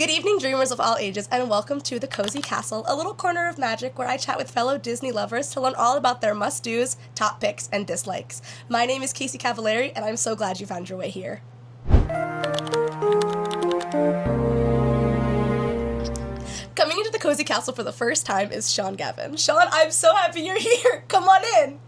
Good evening, dreamers of all ages, and welcome to the Cozy Castle, a little corner of magic where I chat with fellow Disney lovers to learn all about their must-dos, top picks, and dislikes. My name is Casey Cavallari, and I'm so glad you found your way here. Coming into the Cozy Castle for the first time is Sean Gavin. Sean, I'm so happy you're here. Come on in.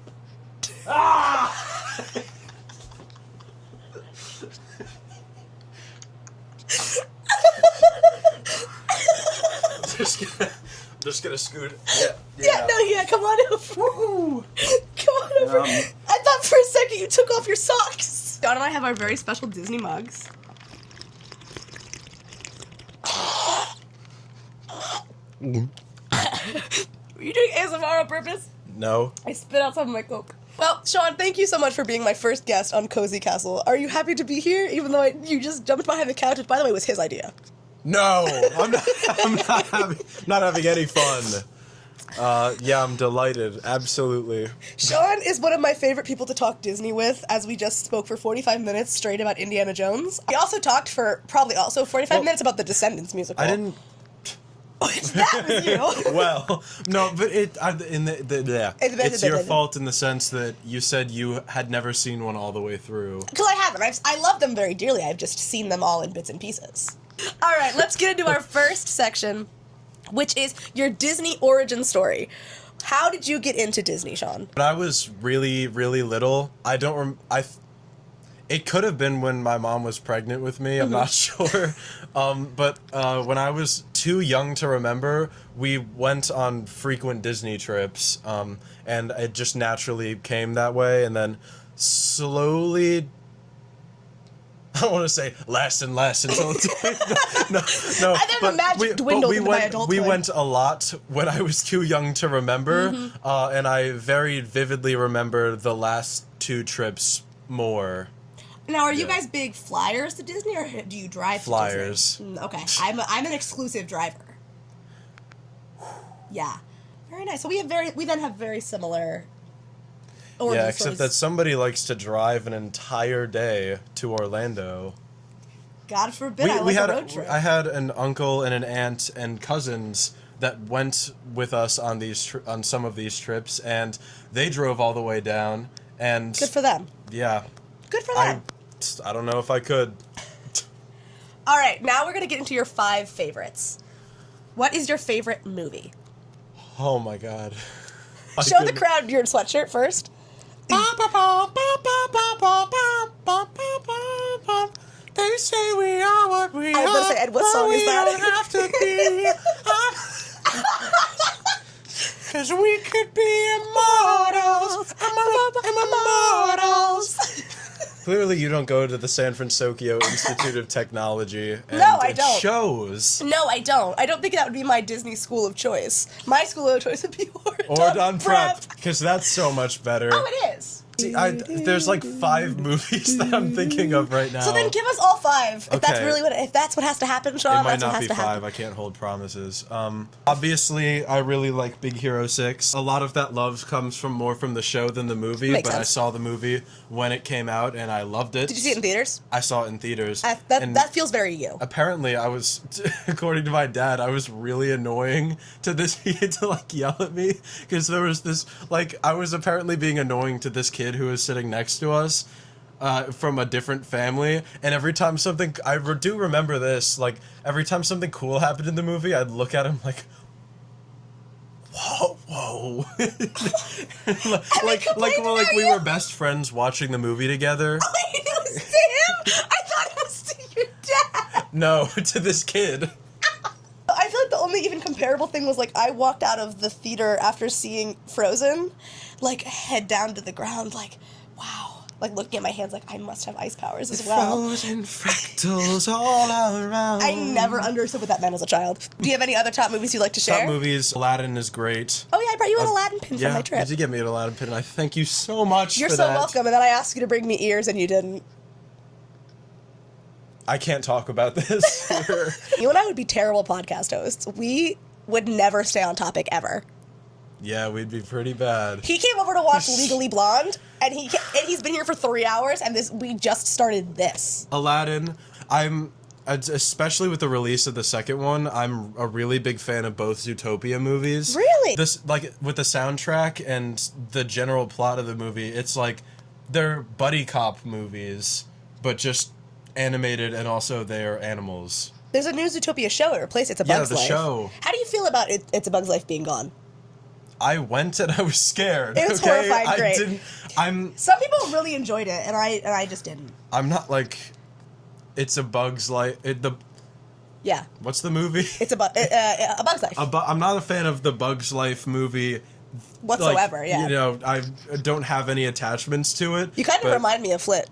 Just gonna scoot. Yeah, come on over. Woo! Come on over. I thought for a second you took off your socks. Sean and I have our very special Disney mugs. Were you doing ASMR on purpose? No. I spit out some of my Coke. Well, Sean, thank you so much for being my first guest on Cozy Castle. Are you happy to be here, even though you just jumped behind the couch, which, by the way, was his idea? No, I'm not having any fun. Yeah, I'm delighted. Absolutely. Sean is one of my favorite people to talk Disney with, as we just spoke for 45 minutes straight about Indiana Jones. We also talked for probably also 45 minutes about the Descendants musical. I didn't. That was you. Well, no, but it's your fault in the sense that you said you had never seen one all the way through. Because I haven't. I love them very dearly. I've just seen them all in bits and pieces. All right, let's get into our first section, which is your Disney origin story. How did you get into Disney, Sean? When I was really, really little, it could have been when my mom was pregnant with me, I'm not sure. But when I was too young to remember, we went on frequent Disney trips, and it just naturally came that way, and then slowly, I don't want to say less and less until it's no. And then the magic dwindled into my adulthood. We went a lot when I was too young to remember, and I very vividly remember the last two trips more. Now, are you guys big flyers to Disney, or do you drive Flyers. to Disney? Okay, I'm an exclusive driver. Yeah, very nice. So we then have very similar. Yeah, except that somebody likes to drive an entire day to Orlando. God forbid I like a road trip. I had an uncle and an aunt and cousins that went with us on on some of these trips, and they drove all the way down. And good for them. Yeah. Good for them. I don't know if I could. All right, now we're gonna get into your 5 favorites. What is your favorite movie? Oh my God. Show the crowd your sweatshirt first. They say we are what we are. I was going to say, Ed, what song is that? We don't have to be. 'Cause we could be immortals. Immortals. Clearly, you don't go to the San Francisco Institute of Technology. And no, I don't. It shows. No, I don't. I don't think that would be my Disney school of choice. My school of choice would be Ordon Prep, because that's so much better. Oh, it is. See, there's like 5 movies that I'm thinking of right now. So then give us all 5. If that's Okay. really if that's what has to happen, Sean, It might that's what not has be to 5. happen. I can't hold promises. Obviously, I really like Big Hero 6. A lot of that love comes more from the show than the movie. Makes but sense. I saw the movie when it came out, and I loved it. Did you see it in theaters? I saw it in theaters. That feels very you. Apparently, I was, according to my dad, I was really annoying to this. He had to like yell at me because there was this I was apparently being annoying to this kid who was sitting next to us. From a different family, and every time I do remember this, every time something cool happened in the movie, I'd look at him like, whoa. We were best friends watching the movie together. Wait, it was to him? I thought it was to your dad. No, to this kid. I feel like the only even comparable thing was I walked out of the theater after seeing Frozen, head down to the ground, wow. Looking at my hands I must have ice powers as well. Frozen fractals all around. I never understood what that meant as a child. Do you have any other top movies you'd like to share? Top movies, Aladdin is great. Oh yeah, I brought you an Aladdin pin for my trip. You did get me an Aladdin pin, and I thank you so much You're for so that. welcome, and then I asked you to bring me ears and you didn't. I can't talk about this here. You and I would be terrible podcast hosts. We would never stay on topic ever. Yeah, we'd be pretty bad. He came over to watch Legally Blonde, and he's been here for 3 hours, and we just started this. Aladdin, I'm especially with the release of the second one, I'm a really big fan of both Zootopia movies. Really? This, like, with the soundtrack and the general plot of the movie, it's like they're buddy cop movies, but just animated, and also they're animals. There's a new Zootopia show. It replaced It's a Bug's Life. Yeah, the show. How do you feel about It's a Bug's Life being gone? I went and I was scared. It was okay? horrifying. Great. Some people really enjoyed it, and I just didn't. I'm not like It's a Bug's Life. Yeah. What's the movie? It's a Bug's Life. I'm not a fan of the Bug's Life movie whatsoever. Like, yeah. You know, I don't have any attachments to it. You kind of remind me of Flit.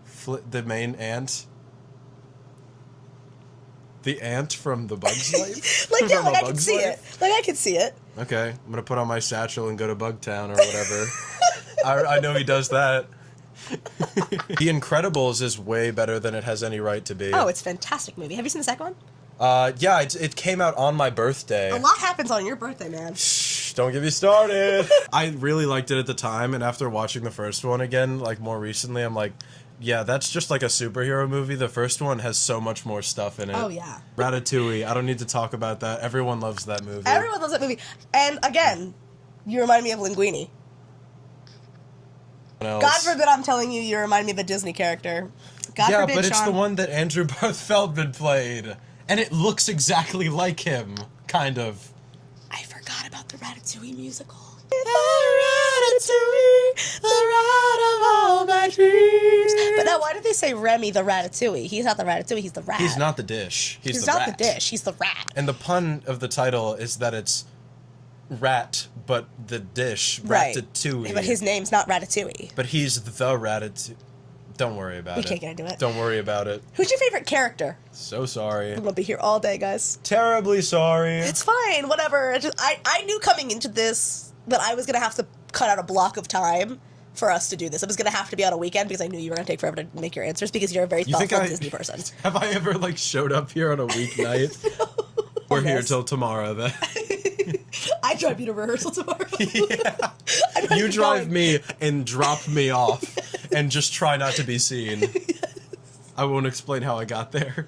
Flit, the main ant. The ant from the Bug's Life? Like, yeah, like I can see it. Like, I can see it. Okay, I'm gonna put on my satchel and go to Bugtown or whatever. I know he does that. The Incredibles is way better than it has any right to be. Oh, it's a fantastic movie. Have you seen the second one? Yeah, it came out on my birthday. A lot happens on your birthday, man. Shh, don't get me started. I really liked it at the time, and after watching the first one again, like more recently, I'm like, yeah, that's just like a superhero movie. The first one has so much more stuff in it. Oh, yeah. Ratatouille, I don't need to talk about that. Everyone loves that movie. Everyone loves that movie. And again, you remind me of Linguini. God forbid I'm telling you remind me of a Disney character. God yeah, forbid, but it's Sean. the one that Andrew Barth Feldman played. And it looks exactly like him, kind of. I forgot about the Ratatouille musical. The Ratatouille, the rat of all my dreams. But now, why did they say Remy the Ratatouille? He's not the Ratatouille, he's the rat. He's not the dish. He's the not rat. the dish, he's the rat. And the pun of the title is that it's rat, but the dish, Right. Ratatouille. But his name's not Ratatouille. But he's the Ratatouille. Don't worry about it. We can't get into it. Don't worry about it. Who's your favorite character? So sorry. I'm gonna be here all day, guys. Terribly sorry. It's fine, whatever. I knew coming into this that I was gonna have to cut out a block of time for us to do this. It was gonna have to be on a weekend because I knew you were gonna take forever to make your answers because you're a very thoughtful Disney person. Have I ever, like, showed up here on a weeknight? We're here till tomorrow, then. I drive you to rehearsal tomorrow. Yeah. You drive me and drop me off and just try not to be seen. Yes. I won't explain how I got there.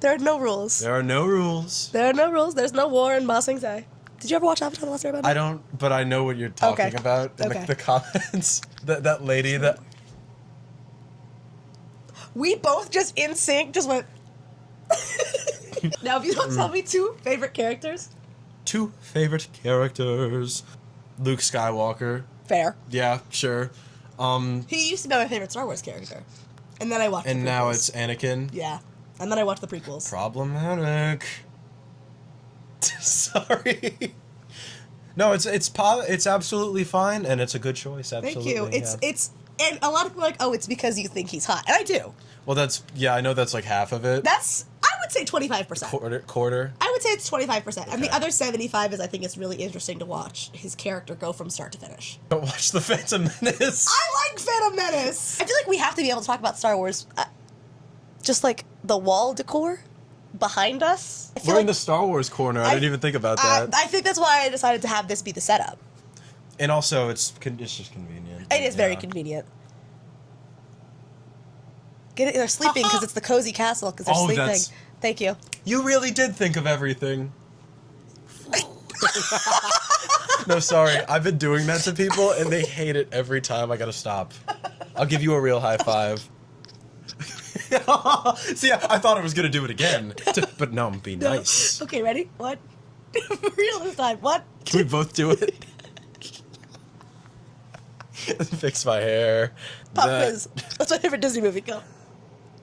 There are no rules. There are no rules. There are no rules. There's no war in Ba Sing Se. Did you ever watch Avatar: The Last Airbender? I don't, but I know what you're talking Okay. about. Okay. The comments. That lady that... We both just in sync just went... Now, if you don't tell me two favorite characters... Two favorite characters. Luke Skywalker. Fair. Yeah, sure. He used to be my favorite Star Wars character. And then I watched the prequels. And now it's Anakin. Yeah. And then I watched the prequels. Problematic. Sorry. No, it's absolutely fine, and it's a good choice. Absolutely. Thank you. It's and a lot of people are like, oh, it's because you think he's hot, and I do. Well, I know that's like half of it. I would say 25%. Quarter. I would say it's 25%, and Okay. the other 75 is I think it's really interesting to watch his character go from start to finish. Don't watch the Phantom Menace. I like Phantom Menace. I feel like we have to be able to talk about Star Wars, just like the wall decor behind us. I feel We're in like the Star Wars corner. I didn't even think about that. I think that's why I decided to have this be the setup. And also, it's just convenient. It is very convenient. They're sleeping because it's the cozy castle because they're sleeping. Thank you. You really did think of everything. No, sorry. I've been doing that to people, and they hate it every time. I gotta stop. I'll give you a real high five. See, I thought I was gonna do it again, but no, be nice. Okay, ready? What? Real this time. What? Can we both do it? Fix my hair. Pop quiz. What's my favorite Disney movie? Go.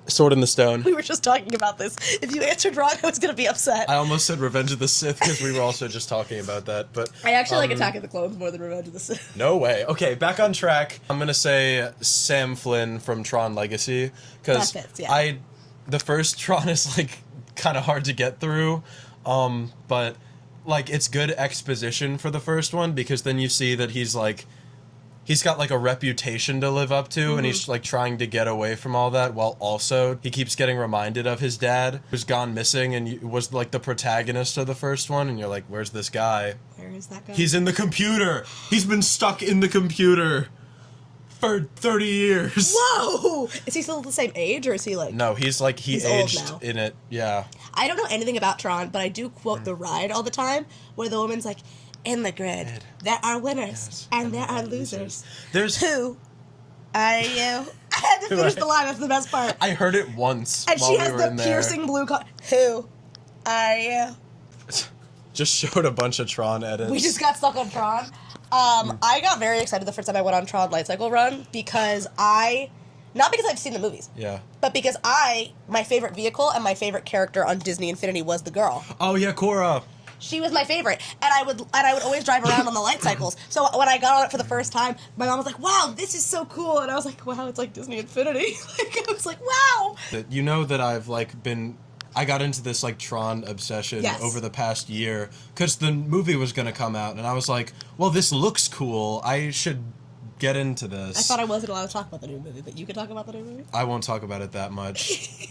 Sword in the Stone. We were just talking about this. If you answered wrong, I was going to be upset. I almost said Revenge of the Sith because we were also just talking about that, but... I actually like Attack of the Clones more than Revenge of the Sith. No way. Okay, back on track. I'm going to say Sam Flynn from Tron Legacy, because the first Tron is, like, kind of hard to get through, but, like, it's good exposition for the first one, because then you see that he's, like... He's got, like, a reputation to live up to, and he's, like, trying to get away from all that, while also he keeps getting reminded of his dad, who's gone missing and was, like, the protagonist of the first one, and you're like, where's this guy? Where is that guy? He's in the computer! He's been stuck in the computer! for 30 years. Whoa! Is he still the same age, or is he like... No, he's like, he's old aged now. in it, yeah. I don't know anything about Tron, but I do quote the ride all the time, where the woman's like, in the grid, there are winners, Yes, and there are losers. There's... Who are you? I had to finish the line, that's the best part. I heard it once And while she we has were the in there. piercing blue car. Who are you? Just showed a bunch of Tron edits. We just got stuck on Tron. I got very excited the first time I went on Tron Light Cycle Run because not because I've seen the movies, Yeah. but because my favorite vehicle and my favorite character on Disney Infinity was the girl. Oh, yeah, Cora. She was my favorite, and I would always drive around on the light cycles. So when I got on it for the first time, my mom was like, "Wow, this is so cool," and I was like, "Wow, it's like Disney Infinity." Like, I was like, "Wow." You know that I've, like, I got into this, like, Tron obsession Yes. over the past year, because the movie was going to come out, and I was like, well, this looks cool. I should get into this. I thought I wasn't allowed to talk about the new movie, but you could talk about the new movie. I won't talk about it that much.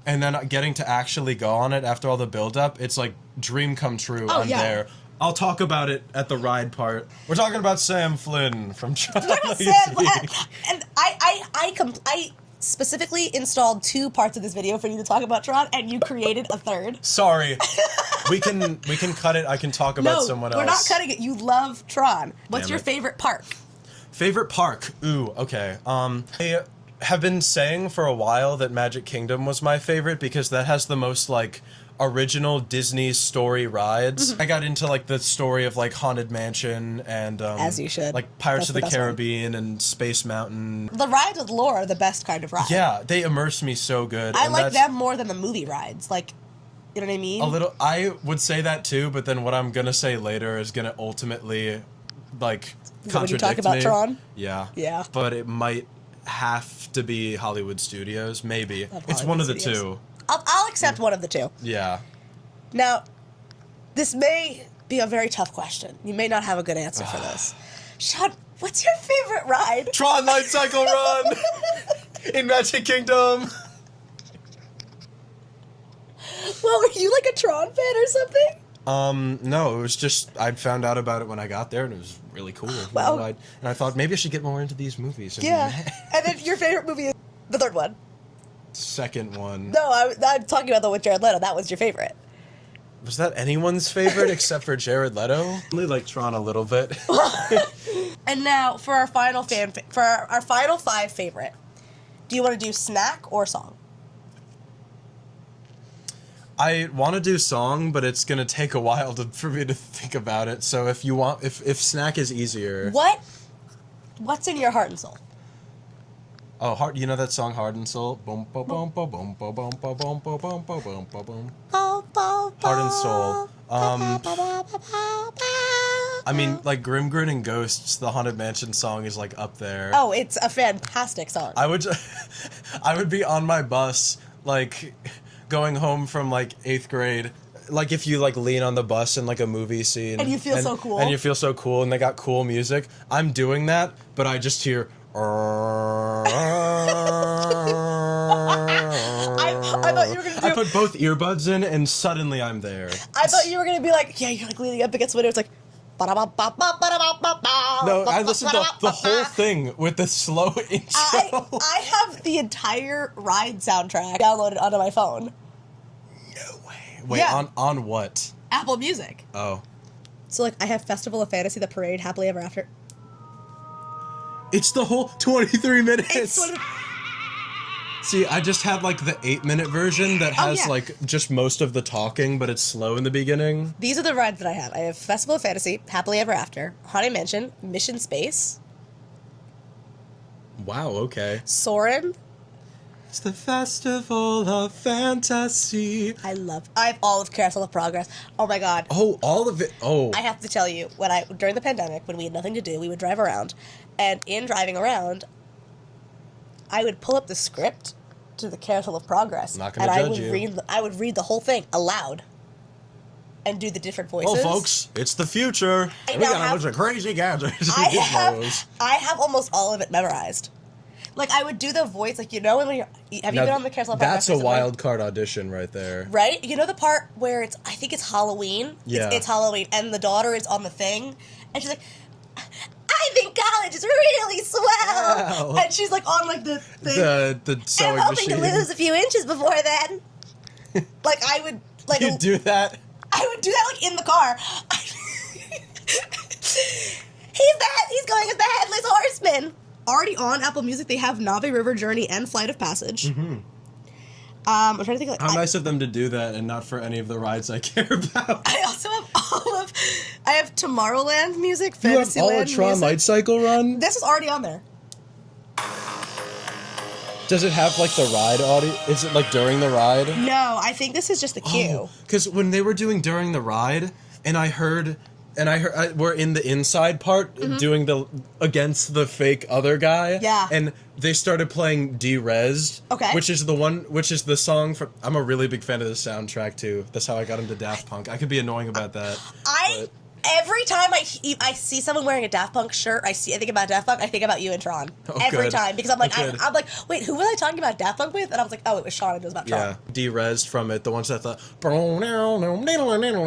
And then getting to actually go on it after all the build-up, it's like dream come true. Oh, I'm yeah. there. I'll talk about it at the ride part. We're talking about Sam Flynn from Tron Legacy. And I specifically installed 2 parts of this video for you to talk about Tron, and you created a third. Sorry. We can cut it. I can talk about someone else. We're not cutting it. You love Tron. What's Damn your it. favorite park? Favorite park? Ooh, okay. I have been saying for a while that Magic Kingdom was my favorite because that has the most, like, original Disney story rides. I got into, like, the story of, like, Haunted Mansion and As you should. like Pirates That's of the the best one. Caribbean and Space Mountain. The rides with lore are the best kind of ride. Yeah, they immerse me so good. I and like that's them more than the movie rides. Like, you know what I mean? a little. I would say that too, but then what I'm gonna say later is gonna ultimately, like, Is that when you contradict talk about me. Tron? Yeah. Yeah. But it might have to be Hollywood Studios. Maybe Love it's Hollywood one of the Studios. two. I'll accept one of the two. Yeah. Now, this may be a very tough question. You may not have a good answer for this. Sean, what's your favorite ride? Tron Light Cycle Run in Magic Kingdom. Well, were you like a Tron fan or something? No, it was just I found out about it when I got there, and it was really cool. Wow. And I thought maybe I should get more into these movies. And Yeah. And then your favorite movie is the third one. Second one. No, I'm talking about the one with Jared Leto. That was your favorite. Was that anyone's favorite except for Jared Leto? I only like Tron a little bit. And now for our final our final 5 favorite. Do you want to do snack or song? I want to do song, but it's gonna take a while for me to think about it. So if you want, if snack is easier. What's in your heart and soul? Oh, you know that song Heart and Soul? Boom, boom, boom, boom, boom, boom, boom, boom, boom, boom, boom, boom, boom, boom, boom. Heart and Soul. I mean, like Grim and Ghosts, the Haunted Mansion song is like up there. Oh, it's a fantastic song. I would be on my bus, like, going home from, like, 8th grade. Like, if you, like, lean on the bus in, like, a movie scene. And you feel so cool. And you feel so cool, and they got cool music. I'm doing that, but I just hear... I thought you were gonna do. I put both earbuds in, and suddenly I'm there. I thought you were gonna be like, yeah, you're like leaning up against the window. It's like, no, I listened to the whole thing with the slow intro. I have the entire ride soundtrack downloaded onto my phone. No way. Wait, Yeah. on what? Apple Music. Oh. So like, I have Festival of Fantasy, The Parade, Happily Ever After. It's the whole 23 minutes. It's sort of. See, I just had, like, the 8-minute version that has, yeah. like, just most of the talking, but it's slow in the beginning. These are the rides that I have. I have Festival of Fantasy, Happily Ever After, Haunted Mansion, Mission Space, Wow, okay. Soarin'. It's the Festival of Fantasy. I have all of Carousel of Progress. Oh my god. Oh, all of it. Oh. I have to tell you, during the pandemic, when we had nothing to do, we would drive around, and in driving around, I would pull up the script to the Carousel of Progress, Not gonna and judge you. I would read the whole thing aloud, and do the different voices. Well, folks, it's the future. I We now got a have- bunch of crazy gadgets. I have almost all of it memorized. Like, I would do the voice, like, you know, when have you been on the Carousel of Progress? That's a recently? wild card audition right there. Right? You know the part where I think it's Halloween? Yeah. It's Halloween, and the daughter is on the thing, and she's like, I think college challenge is really swell. Wow. And she's like on like the thing. The sewing I'm hoping machine. to lose a few inches before then. Like I would like You do that? I would do that like in the car. He's going as the headless horseman. Already on Apple Music, they have Na'vi River Journey and Flight of Passage. Mm-hmm. I'm trying to think. Like, How nice of them to do that and not for any of the rides I care about. I also have I have Tomorrowland music, You have all Fantasyland of Tron music. Light Cycle Run? This is already on there. Does it have like the ride audio? Is it like during the ride? No, I think this is just the queue. Because when they were doing during the ride, and I heard we're in the inside part doing the against the fake other guy. Yeah. And they started playing Derezed. Okay. Which is the song from. I'm a really big fan of the soundtrack too. That's how I got into Daft Punk. I could be annoying about that. but- Every time I see someone wearing a Daft Punk shirt, I think about Daft Punk. I think about you and Tron every good. time because I'm like Good. I'm like, wait, who was I talking about Daft Punk with? And I was like, oh, it was Sean. And it was about Tron. Yeah, Derezed from it, the ones that the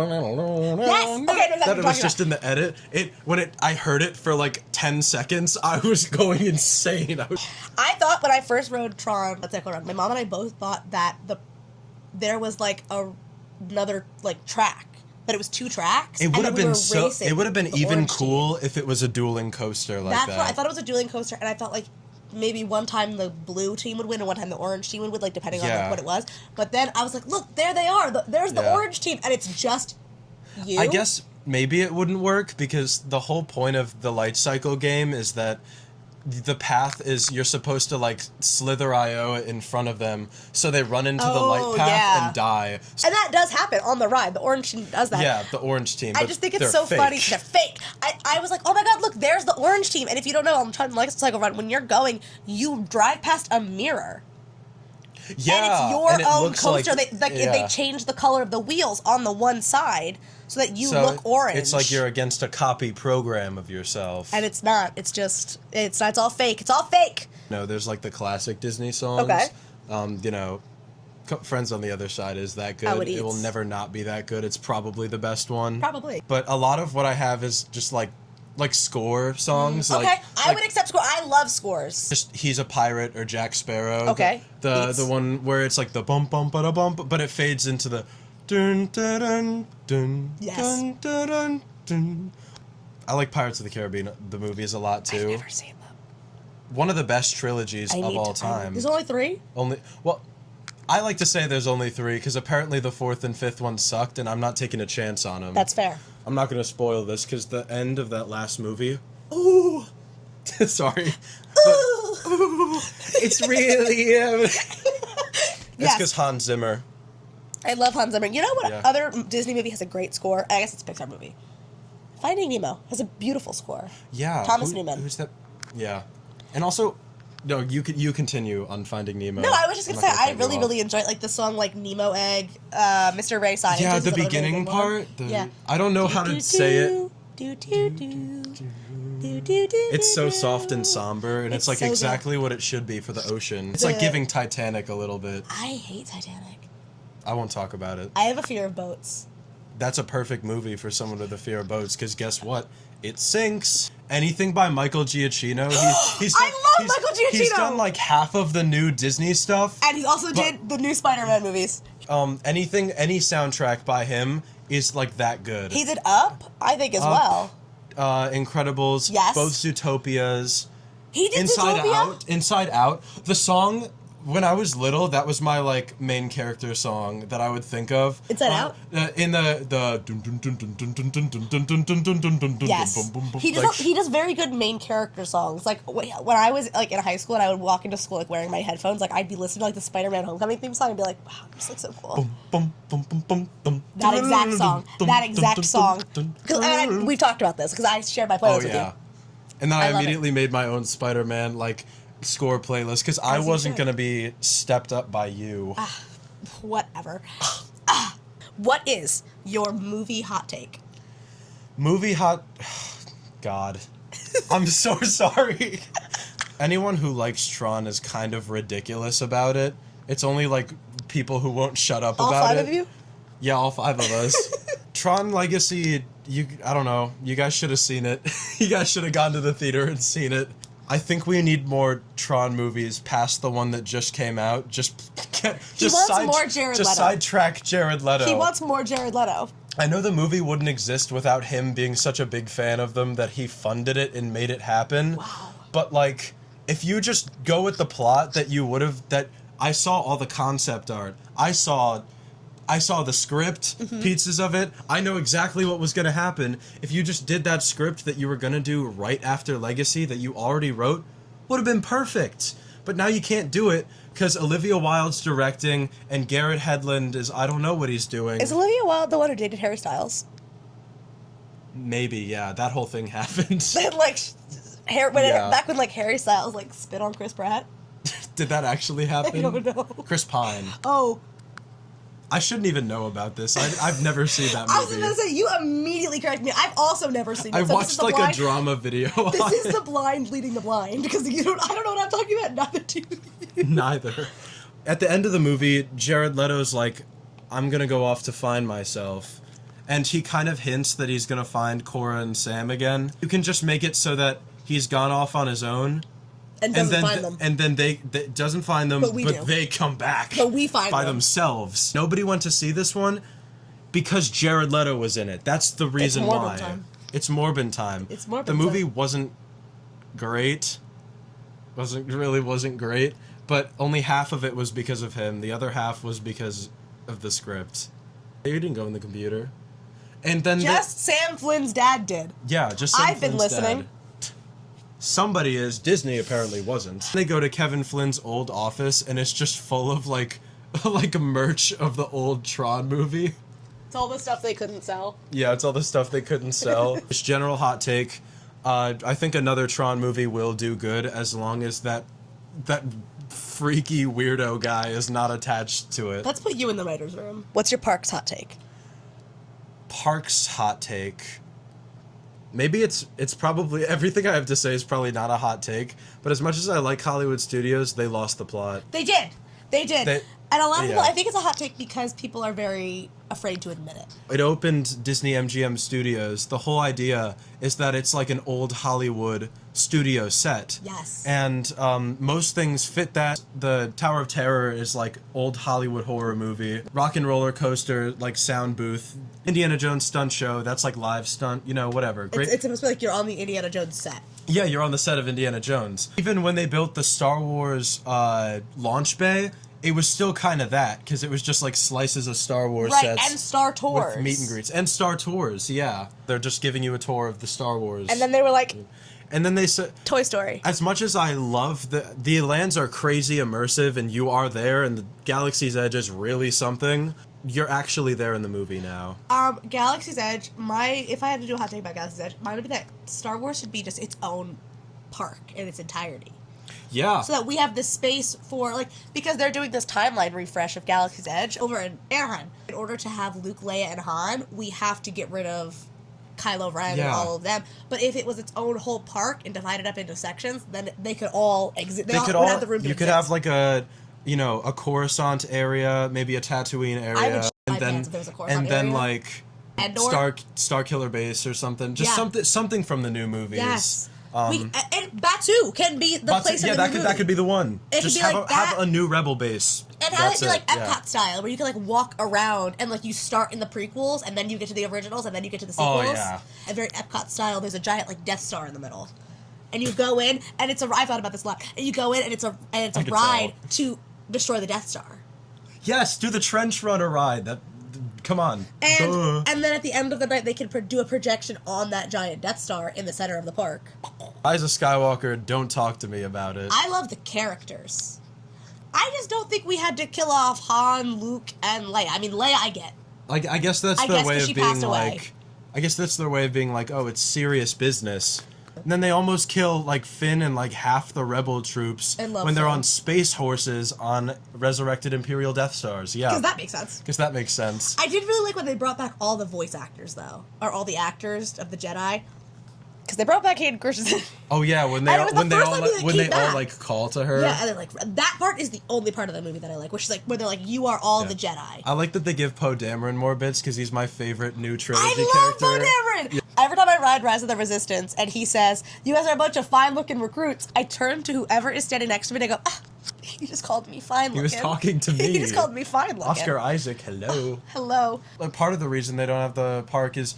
Yes. Okay, I know exactly that what it you're was just talking in the edit. I heard it for like 10 seconds, I was going insane. I thought when I first rode Tron, Let's Cycle Run, my mom and I both thought that there was like another like track. That it was 2 tracks. It would have been racing It would have been the even orange cool if it was a dueling coaster like That's that. what I thought it was a dueling coaster, and I thought like maybe one time the blue team would win and one time the orange team would win, like depending on like, what it was. But then I was like, look, there they are. There's the orange team, and it's just you. I guess maybe it wouldn't work because the whole point of the light cycle game is that the path is you're supposed to like slither IO in front of them so they run into the light path and die. And that does happen on the ride. The orange team does that. Yeah, the orange team. I just think it's they're so fake. funny. They're fake. I was like, oh my god, look, there's the orange team. And if you don't know, I'm trying to like cycle run. When you're going, you drive past a mirror. Yeah, and it's your it own looks coaster. like- They change the color of the wheels on the one side so that you look orange. It's like you're against a copy program of yourself. And it's not. It's just it's not. It's all fake. It's all fake. No, there's like the classic Disney songs. Okay. Friends on the Other Side is that good. Oh, it It will is. never not be that good. It's probably the best one. Probably. But a lot of what I have is just like score songs. Okay, I would accept score. I love scores. Just He's a Pirate or Jack Sparrow. Okay. The Beats. one where it's like the bump bump ba bump, but it fades into the dun dun dun dun Yes. dun dun dun dun. I like Pirates of the Caribbean the movies a lot too. I've never seen them. One of the best trilogies of all time. There's only 3? I like to say there's only 3 because apparently the 4th and 5th one sucked, and I'm not taking a chance on them. That's fair. I'm not going to spoil this because the end of that last movie. Ooh, sorry. Ooh. It's really. It's Yes. because Hans Zimmer. I love Hans Zimmer. You know what Yeah. other Disney movie has a great score? I guess it's a Pixar movie. Finding Nemo has a beautiful score. Yeah. Thomas Newman. Who's that? Yeah, and also, no, you continue on Finding Nemo. No, I was just I'm gonna not say I cut you really, off. really enjoyed like the song like Nemo Egg, Mr. Ray Scientist. Yeah, is the another really beginning good one. part. Yeah. I don't know how to say it. It's It's so soft and somber, and it's like so good. exactly what it should be for the ocean. It's like giving Titanic a little bit. I hate Titanic. I won't talk about it. I have a fear of boats. That's a perfect movie for someone with a fear of boats, because guess what? It sinks. Anything by Michael Giacchino. He's I love Michael Giacchino! He's done like half of the new Disney stuff. And he also did the new Spider-Man movies. Any soundtrack by him is like that good. He did Up, I think, as well. Incredibles. Yes. Both Zootopias. He did Inside Zootopia? Out. Inside Out. The song, when I was little, that was my like main character song that I would think of. Inside Out? In the Yes. He does very good main character songs. Like when I was like in high school and I would walk into school like wearing my headphones, like I'd be listening to like the Spider-Man Homecoming theme song and be like, wow, this looks so cool. That exact song. That exact song. Because we've talked about this because I shared my playlist Oh with yeah. you. And then I I love immediately made my own Spider-Man like score playlist because I As you wasn't should. gonna be stepped up by you. Whatever. What is your movie hot take? Movie hot. God. I'm so sorry. Anyone who likes Tron is kind of ridiculous about it. It's only like people who won't shut up All about it. five of you? Yeah, all 5 of us. Tron Legacy, I don't know. You guys should have seen it. You guys should have gone to the theater and seen it. I think we need more Tron movies past the one that just came out. More Jared Leto. Sidetrack Jared Leto. He wants more Jared Leto. I know the movie wouldn't exist without him being such a big fan of them that he funded it and made it happen. Wow. But like, if you just go with the plot that you would have, that I saw all the concept art. I saw the script, pieces of it. I know exactly what was going to happen. If you just did that script that you were going to do right after Legacy that you already wrote, would have been perfect. But now you can't do it because Olivia Wilde's directing and Garrett Hedlund is, I don't know what he's doing. Is Olivia Wilde the one who dated Harry Styles? Maybe, yeah. That whole thing happened. Back when like Harry Styles like spit on Chris Pratt. Did that actually happen? I don't know. Chris Pine. Oh. I shouldn't even know about this. I've never seen that movie. I was going to say, you immediately corrected me. I've also never seen it. I watched like a drama video. This is the blind leading the blind, because I don't know what I'm talking about. Neither do you. Neither. At the end of the movie, Jared Leto's like, I'm going to go off to find myself. And he kind of hints that he's going to find Cora and Sam again. You can just make it so that he's gone off on his own. And doesn't find them. And then they doesn't find them, but they come back. But we find by them. themselves. Nobody went to see this one because Jared Leto was in it. That's the reason why. It's Morbin time. It's Morbin The movie wasn't great. Wasn't great. But only half of it was because of him. The other half was because of the script. You didn't go in the computer. And then Sam Flynn's dad did. Yeah, just Sam I've been Flynn's listening. dad. Somebody is. Disney apparently wasn't. They go to Kevin Flynn's old office, and it's just full of, like a merch of the old Tron movie. It's all the stuff they couldn't sell. Yeah, it's all the stuff they couldn't sell. Just general hot take. I think another Tron movie will do good as long as that freaky weirdo guy is not attached to it. Let's put you in the writer's room. What's your Parks hot take? Parks hot take. Maybe it's probably, everything I have to say is probably not a hot take, but as much as I like Hollywood studios, they lost the plot. They did. And a lot of people, yeah. I think it's a hot take because people are very afraid to admit it. It opened Disney MGM Studios. The whole idea is that it's like an old Hollywood studio set. Yes. And most things fit that. The Tower of Terror is like old Hollywood horror movie. Rock and Roller Coaster, like sound booth. Indiana Jones stunt show, that's like live stunt, whatever. Great. It's supposed to be like you're on the Indiana Jones set. Yeah, you're on the set of Indiana Jones. Even when they built the Star Wars launch bay, it was still kind of that, because it was just like slices of Star Wars sets. Right, and Star Tours. With meet and greets. And Star Tours, yeah. They're just giving you a tour of the Star Wars. And then they were like... And then they said... Toy Story. As much as I love the lands are crazy immersive, and you are there, and the Galaxy's Edge is really something, you're actually there in the movie now. Galaxy's Edge, if I had to do a hot take about Galaxy's Edge, mine would be that Star Wars should be just its own park in its entirety. Yeah. So that we have this space for, because they're doing this timeline refresh of Galaxy's Edge over in Anaheim. In order to have Luke, Leia, and Han, we have to get rid of Kylo Ren and all of them. But if it was its own whole park and divided up into sections, then they could all exist. They would have the room to You could have like a Coruscant area, maybe a Tatooine area, and then like Endor? Star Killer Base or something. Just something from the new movies. Yes. And Batu can be the place. Yeah, that could be the one. Just have a new Rebel base. And have it be like Epcot style, where you can walk around and you start in the prequels, and then you get to the originals, and then you get to the sequels. Oh yeah. And very Epcot style. There's a giant Death Star in the middle, and you go in, and I thought about this a lot. And you go in, and it's a ride to destroy the Death Star. Yes, do the Trench Runner ride. Come on. And then at the end of the night, they can do a projection on that giant Death Star in the center of the park. Rise of Skywalker, don't talk to me about it. I love the characters. I just don't think we had to kill off Han, Luke, and Leia. I mean, Leia, I get. I guess that's their way of being like... I guess that's their way of being like, oh, it's serious business. And then they almost kill, Finn and, half the Rebel troops when they're on space horses on resurrected Imperial Death Stars. Yeah. Because that makes sense. I did really like when they brought back all the voice actors, though. Or all the actors of the Jedi. because they brought back Hayden Christensen. Oh yeah, when And it was the they first all time he, when came they all back. like call to her. Yeah, and then like that part is the only part of the movie that I like, which is like where they're like, "You are all Yeah. the Jedi." I like that they give Poe Dameron more bits because he's my favorite new trilogy I love character. Poe Dameron. Every time I ride Rise of the Resistance and he says, "You guys are a bunch of fine-looking recruits," I turn to whoever is standing next to me and I go, "Ah, he just called me fine-looking." He was talking to me. He just called me fine-looking. Oscar Isaac, hello. Hello. Like, part of the reason they don't have the park is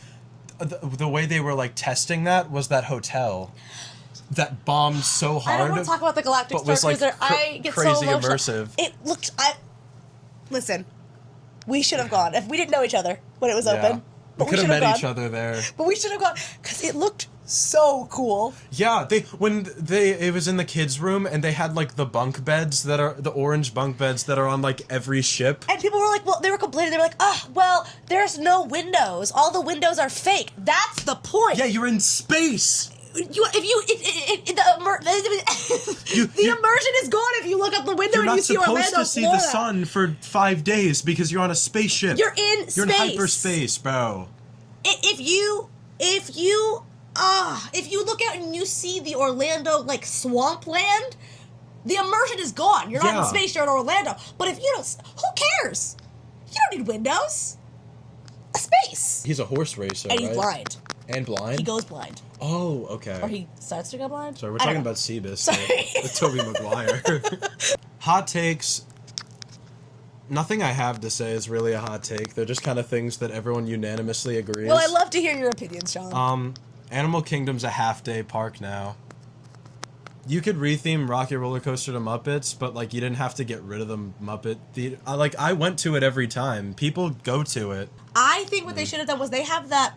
the way they were like testing that was that hotel that bombed so hard. I don't want to talk about the Galactic but Star was, like, Cruiser. I get crazy so emotional. immersive. It looked. Listen, we should have gone if we didn't know each other when it was Yeah. open. We But could have should met gone. each other there. But we should have gone because it looked so cool. Yeah, it was in the kids' room and they had like the bunk beds that are the orange bunk beds that are on like every ship. And people were like, well, they were complaining. They were like, well, there's no windows. All the windows are fake. That's the point. Yeah, you're in space. The immersion is gone if you look out the window You're and not you see supposed Orlando, to see Florida. the sun for 5 days because you're on a spaceship. You're in You're in space. hyperspace, bro. If you look out and you see the Orlando like swampland, the immersion is gone. You're not in Yeah. space. You're in Orlando. But if you don't, who cares? You don't need windows. A space. He's a horse racer, And he's right? blind. And blind? He goes blind, Oh, okay. or he starts to go blind. Sorry, we're I don't talking know. about Seabus. Sorry. With Tobey Maguire. Hot takes. Nothing I have to say is really a hot take. They're just kind of things that everyone unanimously agrees. Well, I love to hear your opinions, Sean. Animal Kingdom's a half-day park now. You could retheme Rocky Roller Coaster to Muppets, but like you didn't have to get rid of the Muppet theater. I went to it every time. People go to it. I think what they should have done was they have that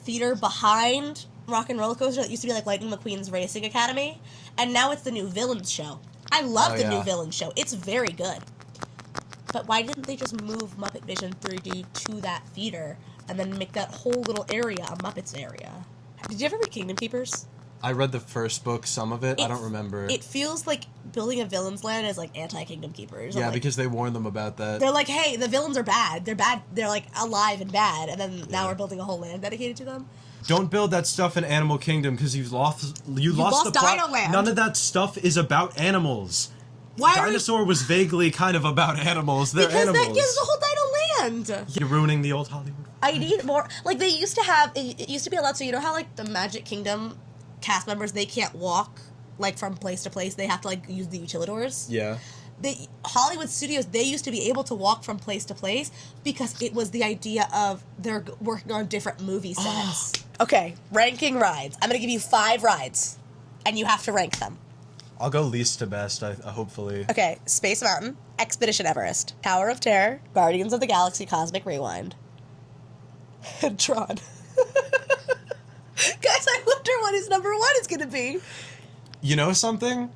theater behind Rock and Roller Coaster that used to be like Lightning McQueen's Racing Academy, and now it's the new Villains show. I love Oh, the yeah. new Villains show. It's very good. But why didn't they just move Muppet Vision 3D to that theater and then make that whole little area a Muppets area? Did you ever read Kingdom Keepers? I read the first book, some of it. I don't remember. It feels like building a villain's land is like anti-Kingdom Keepers. Yeah, Like, because they warned them about that. they're like, hey, the villains are bad. They're bad. They're like alive and bad. And then now we're building a whole land dedicated to them. Don't build that stuff in Animal Kingdom because you lost lost the plot. Dino Land. None of that stuff is about animals. Why are we- Dinosaur was vaguely kind of about animals. They're Because animals. that gives the whole Dino Land. You're ruining the old Hollywood. I need more. Like they used to have. It used to be allowed. So you know how like the Magic Kingdom cast members, they can't walk like from place to place. They have to like use the utilidors. Yeah. The Hollywood studios, they used to be able to walk from place to place because it was the idea of they're working on different movie sets. Okay, ranking rides. I'm gonna give you 5 rides, and you have to rank them. I'll go least to best, hopefully. Okay, Space Mountain, Expedition Everest, Tower of Terror, Guardians of the Galaxy Cosmic Rewind, and Tron. Guys, I wonder what his number 1 is gonna be. You know something?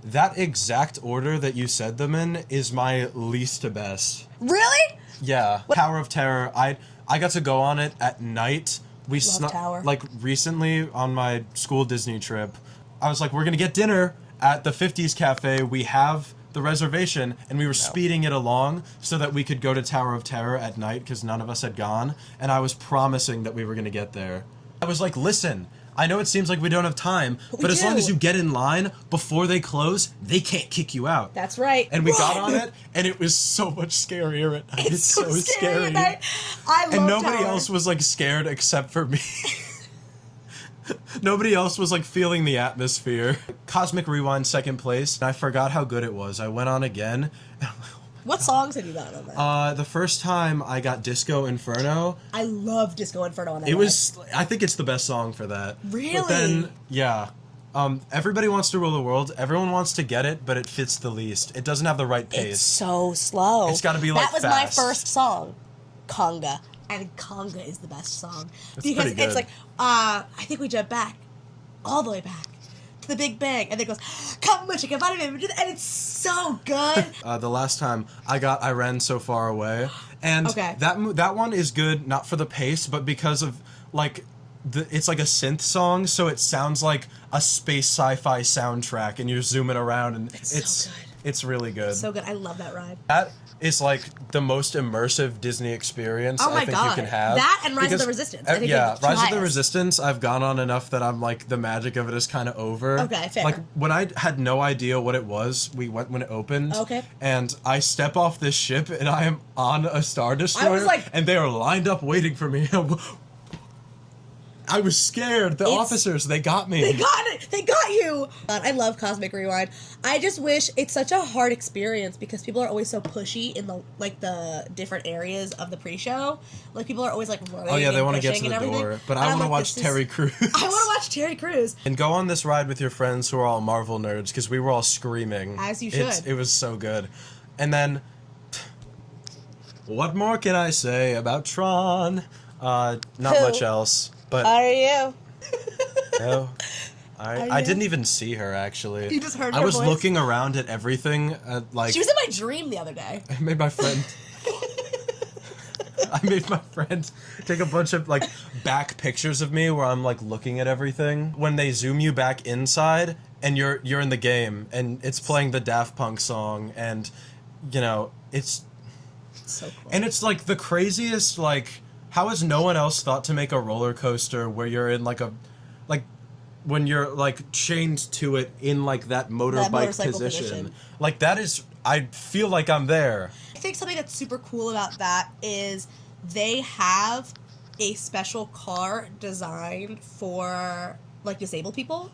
That exact order that you said them in is my least to best. Really? Yeah. Tower of Terror. I got to go on it at night. We snuck Tower. like recently on my school Disney trip. I was like, we're gonna get dinner at the 50s Cafe. We have the reservation, and we were speeding it along so that we could go to Tower of Terror at night because none of us had gone. And I was promising that we were gonna get there. I was like, listen, I know it seems like we don't have time, but as long as you get in line before they close, they can't kick you out. That's right. And we got on it, and it was so much scarier at night. It's so scary. at night. I love And nobody Tower. else was like scared except for me. Nobody else was like feeling the atmosphere. Cosmic Rewind, second place. And I forgot how good it was. I went on again. What songs have you got on there? The first time I got Disco Inferno. I love Disco Inferno on that. It was. I think it's the best song for that. Really? But then, yeah. Everybody wants to rule the world. Everyone wants to get it, but it fits the least. It doesn't have the right pace. It's so slow. It's gotta be, like, that was fast. my first song, Conga, and Conga is the best song because pretty it's good. like I think we jump back, all the way back to the Big Bang, and then it goes come on, chicken, and it's so good. The last time I ran so far away, and Okay. that one is good not for the pace, but because of like it's like a synth song, so it sounds like a space sci-fi soundtrack, and you're zooming around, and It's so good. it's really good. So good. I love that ride. That is like the most immersive Disney experience Oh my I think God. you can have. That and Rise of Because, the Resistance. I think yeah, they're the two Rise of the highest. Resistance, I've gone on enough that I'm like, the magic of it is kind of over. Okay, fair. Like, when I had no idea what it was, we went when it opened. Okay. And I step off this ship and I am on a Star Destroyer. like- and they are lined up waiting for me. I was scared. The officers, they got me. They got it. They got you. I love Cosmic Rewind. I just wish it's such a hard experience because people are always so pushy in the different areas of the pre-show. Like people are always like running. Oh yeah, they want to get to the door. But I want to watch Terry Crews. I want to watch Terry Crews. And go on this ride with your friends who are all Marvel nerds because we were all screaming. As you should. It was so good. And then, what more can I say about Tron? Not much else. But Are you? no, I didn't even see her actually. You just heard I her was voice? looking around at everything. Like She was in my dream the other day. I made my friend. I made my friend take a bunch of like back pictures of me where I'm like looking at everything. When they zoom you back inside and you're in the game and it's playing the Daft Punk song and you know it's So cool. and it's like the craziest like. How has no one else thought to make a roller coaster where you're in like when you're like chained to it in like that motorbike motorcycle position? Like that is, I feel like I'm there. I think something that's super cool about that is they have a special car designed for like disabled people.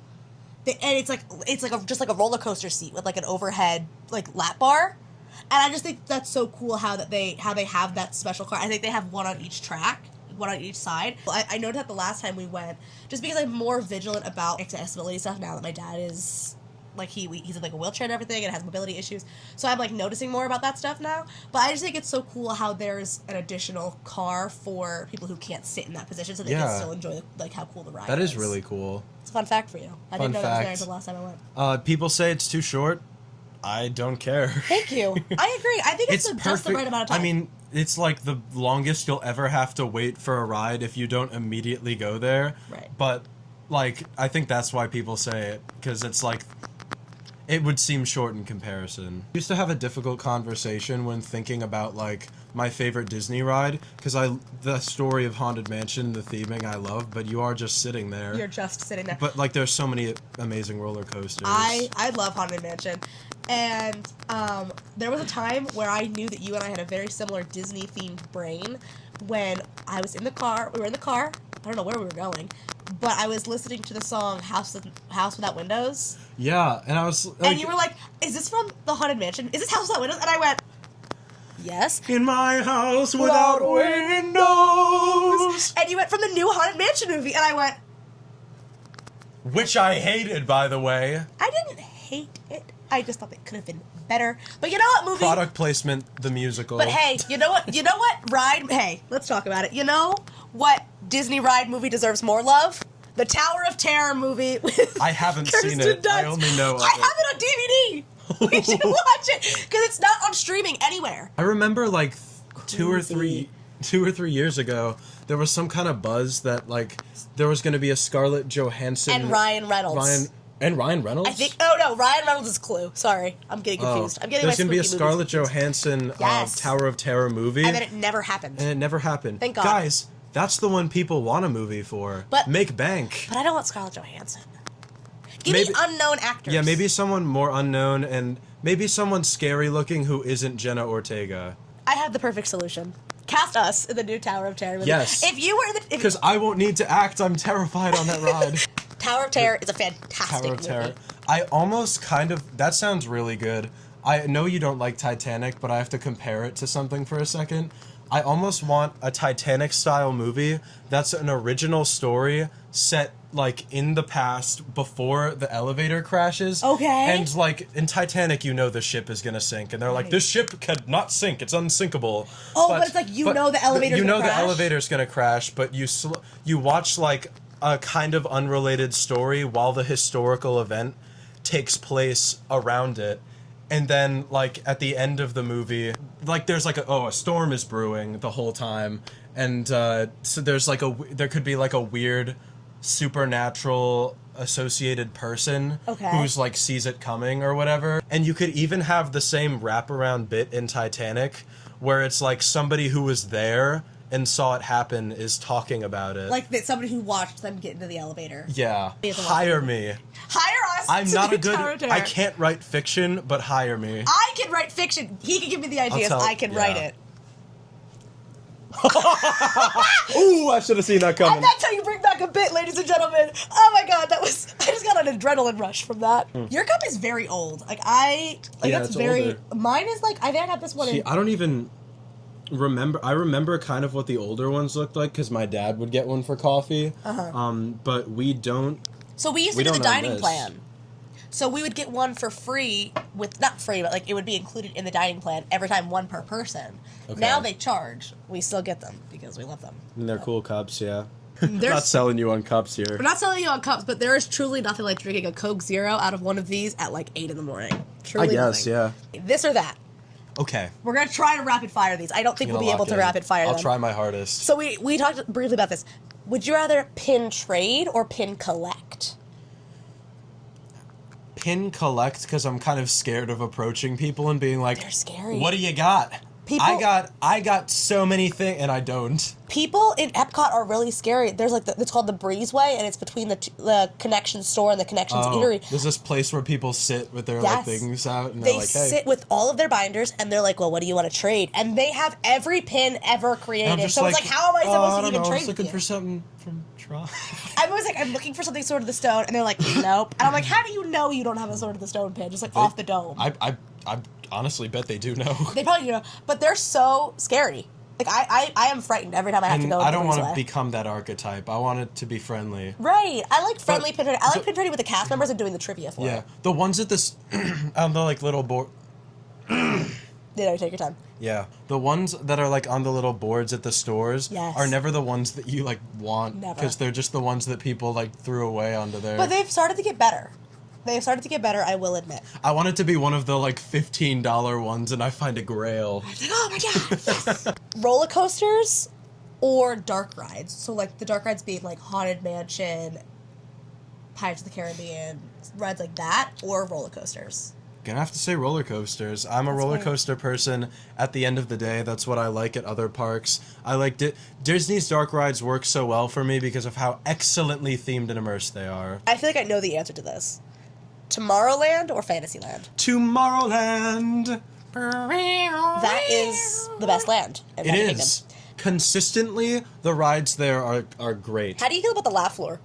And it's just like a roller coaster seat with like an overhead like lap bar. And I just think that's so cool how they have that special car. I think they have one on each track, one on each side. I noticed that the last time we went, just because I'm more vigilant about accessibility stuff now that my dad is like he's in like a wheelchair and everything and has mobility issues. So I'm like noticing more about that stuff now. But I just think it's so cool how there's an additional car for people who can't sit in that position so they can still enjoy like how cool the ride is. That is really cool. It's a fun fact for you. I didn't know that was there until the last time I went. People say it's too short. I don't care. Thank you. I agree. I think it's just the right amount of time. I mean, it's like the longest you'll ever have to wait for a ride if you don't immediately go there. Right. But, like, I think that's why people say it, because it's like, it would seem short in comparison. I used to have a difficult conversation when thinking about, like, my favorite Disney ride, because the story of Haunted Mansion, the theming I love, but you are just sitting there. You're just sitting there. But, like, there's so many amazing roller coasters. I love Haunted Mansion. And there was a time where I knew that you and I had a very similar Disney-themed brain when I was in the car. We were in the car. I don't know where we were going. But I was listening to the song House Without Windows. Yeah, and I was like... And you were like, is this from the Haunted Mansion? Is this House Without Windows? And I went, yes. In my house without windows. And you went from the new Haunted Mansion movie. And I went... Which I hated, by the way. I didn't hate it. I just thought it could have been better. But you know what movie? Product placement, the musical. But hey, you know what? You know what ride? Hey, let's talk about it. You know what Disney ride movie deserves more love? The Tower of Terror movie. With I haven't Kirsten seen it. Dunst. I only know of I have it on DVD. We should watch it because it's not on streaming anywhere. I remember like 2 or 3 years ago, there was some kind of buzz that like there was going to be a Scarlett Johansson And Ryan Reynolds. Ryan Reynolds. I think. Oh no, Ryan Reynolds is Clue. Sorry, I'm getting confused. I'm getting There's my going to be a spooky Scarlett movies Johansson Yes. Tower of Terror movie, confused. And then it never happened. and it never happened. Thank God. Guys, that's the one people want a movie for. But- Make bank. But I don't want Scarlett Johansson. Give Maybe- me unknown actors. Yeah, maybe someone more unknown and maybe someone scary looking who isn't Jenna Ortega. I have the perfect solution. Cast us in the new Tower of Terror movie. Yes. If you were in the Because I won't need to act. I'm terrified on that ride. Tower of Terror is a fantastic Tower of movie. Terror. I almost kind of... That sounds really good. I know you don't like Titanic, but I have to compare it to something for a second. I almost want a Titanic-style movie that's an original story set, like, in the past before the elevator crashes. Okay. And, like, in Titanic, you know the ship is gonna sink. And they're like, this ship cannot sink. It's unsinkable. Oh, but it's like you know the elevator's You know gonna the crash? elevator's gonna crash, but you watch, like, a kind of unrelated story while the historical event takes place around it. And then, like, at the end of the movie, like, there's, like, a storm is brewing the whole time. And, so there's, like, there could be, like, a weird supernatural associated person who's like sees it coming or whatever. And you could even have the same wraparound bit in Titanic where it's like somebody who was there and saw it happen is talking about it. Like somebody who watched them get into the elevator. Yeah. Hire me. Hire us. I'm not a good. I can't write fiction, but hire me. I can write fiction. He can give me the ideas. I can write it. Ooh, I should have seen that coming. And that's how you bring back a bit, ladies and gentlemen. Oh my god, I just got an adrenaline rush from that. Your cup is very old. That's very older. Mine is like, I think I got this one. See, I don't even remember. I remember kind of what the older ones looked like because my dad would get one for coffee. But we don't. So we used to do the dining plan. So we would get one for free not free, but like it would be included in the dining plan every time, one per person. Okay. Now they charge. We still get them because we love them. And they're cool cups, yeah. Not selling you on cups here. We're not selling you on cups, but there is truly nothing like drinking a Coke Zero out of one of these at like 8 in the morning. Truly I guess, nothing. Yeah. This or that. Okay. We're going to try to rapid fire these. I don't think we'll be able to rapid fire them. I'll try my hardest. So we talked briefly about this. Would you rather pin trade or pin collect? Pin collect because I'm kind of scared of approaching people and being like, they're scary. What do you got? I got so many things, and I don't. People in Epcot are really scary. There's like it's called the Breezeway, and it's between the Connections store and the Connections Eatery. There's this place where people sit with their like, things out, and they're like, hey. They sit with all of their binders, and they're like, well, what do you want to trade? And they have every pin ever created. So it's like, how am I supposed to even trade? I was looking for something from Tron. I was like, I'm looking for something Sword of the Stone, and they're like, nope. And I'm like, how do you know you don't have a Sword of the Stone pin? Just like off the dome. I honestly bet they do know. They probably do know, but they're so scary. Like I am frightened every time I have to go. I don't want to become that archetype. I want it to be friendly. Right. I like friendly pin trading. I like pin trading with the cast members and doing the trivia for it. Yeah, the ones at this on the like little board. Take your time. Yeah, the ones that are like on the little boards at the stores are never the ones that you like want because they're just the ones that people like threw away onto there. But they've started to get better. I will admit. I want it to be one of the like $15 ones, and I find a grail. I was like, oh my god, yes! Roller coasters or dark rides. So like the dark rides being like Haunted Mansion, Pirates of the Caribbean, rides like that, or roller coasters. Gonna have to say roller coasters. I'm a roller coaster person. At the end of the day, that's what I like at other parks. I like Disney's dark rides work so well for me because of how excellently themed and immersed they are. I feel like I know the answer to this. Tomorrowland or Fantasyland? Tomorrowland. That is the best land. It is. Consistently, the rides there are great. How do you feel about the laugh floor?